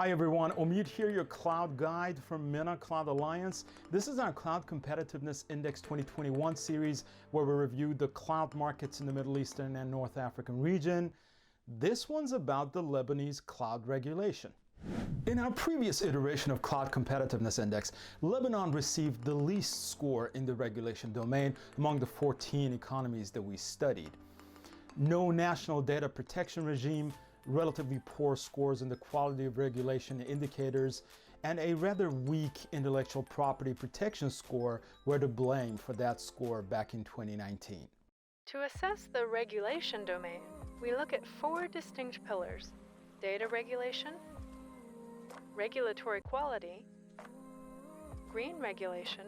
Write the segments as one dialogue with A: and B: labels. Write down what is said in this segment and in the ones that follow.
A: Hi everyone, Omid here, your cloud guide from MENA Cloud Alliance. This is our Cloud Competitiveness Index 2021 series where we review the cloud markets in the Middle Eastern and North African region. This one's about the Lebanese cloud regulation. In our previous iteration of Cloud Competitiveness Index, Lebanon received the least score in the regulation domain among the 14 economies that we studied. No national data protection regime, relatively poor scores in the quality of regulation indicators, and a rather weak intellectual property protection score were to blame for that score back in 2019.
B: To assess the regulation domain, we look at four distinct pillars: data regulation, regulatory quality, green regulation,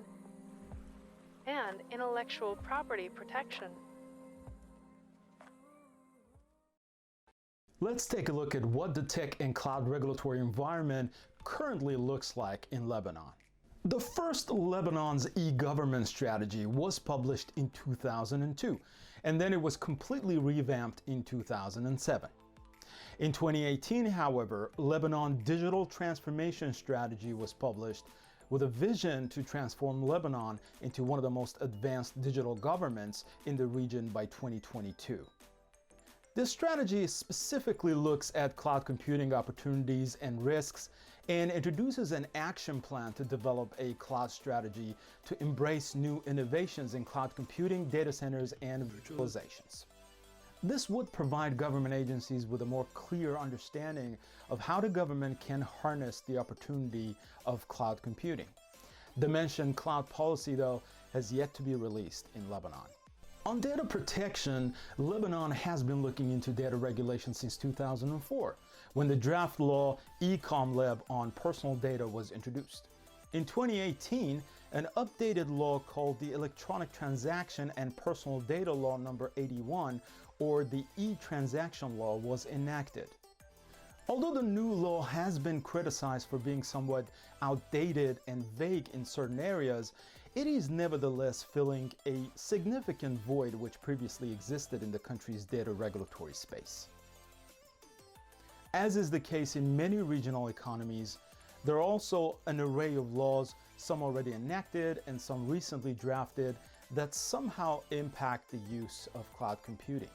B: and intellectual property protection.
A: Let's take a look at what the tech and cloud regulatory environment currently looks like in Lebanon. The first Lebanon's e-government strategy was published in 2002, and then it was completely revamped in 2007. In 2018, however, Lebanon Digital Transformation Strategy was published with a vision to transform Lebanon into one of the most advanced digital governments in the region by 2022. This strategy specifically looks at cloud computing opportunities and risks and introduces an action plan to develop a cloud strategy to embrace new innovations in cloud computing, data centers, and virtualizations. This would provide government agencies with a more clear understanding of how the government can harness the opportunity of cloud computing. The mentioned cloud policy, though, has yet to be released in Lebanon. On data protection, Lebanon has been looking into data regulation since 2004, when the draft law ECOMLEB on personal data was introduced. In 2018, an updated law called the Electronic Transaction and Personal Data Law No. 81, or the E-Transaction Law, was enacted. Although the new law has been criticized for being somewhat outdated and vague in certain areas, it is nevertheless filling a significant void which previously existed in the country's data regulatory space. As is the case in many regional economies, there are also an array of laws, some already enacted and some recently drafted, that somehow impact the use of cloud computing.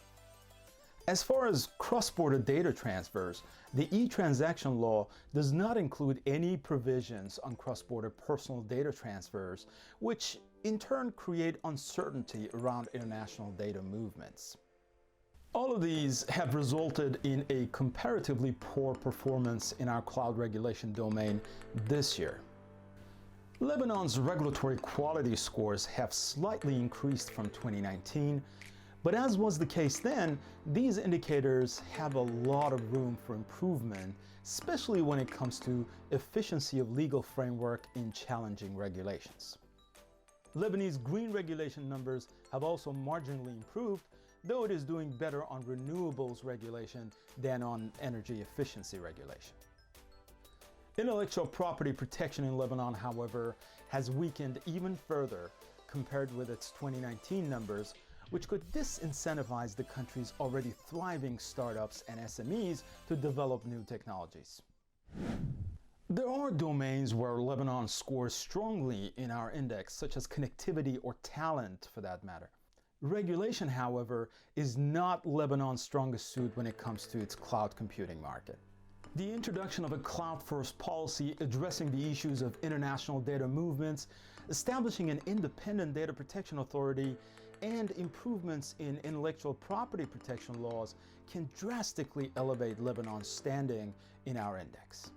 A: As far as cross-border data transfers, the e-transaction law does not include any provisions on cross-border personal data transfers, which in turn create uncertainty around international data movements. All of these have resulted in a comparatively poor performance in our cloud regulation domain this year. Lebanon's regulatory quality scores have slightly increased from 2019, but as was the case then, these indicators have a lot of room for improvement, especially when it comes to efficiency of legal framework in challenging regulations. Lebanese green regulation numbers have also marginally improved, though it is doing better on renewables regulation than on energy efficiency regulation. Intellectual property protection in Lebanon, however, has weakened even further compared with its 2019 numbers, which could disincentivize the country's already thriving startups and SMEs to develop new technologies. There are domains where Lebanon scores strongly in our index, such as connectivity or talent for that matter. Regulation, however, is not Lebanon's strongest suit when it comes to its cloud computing market. The introduction of a cloud-first policy addressing the issues of international data movements, establishing an independent data protection authority, and improvements in intellectual property protection laws can drastically elevate Lebanon's standing in our index.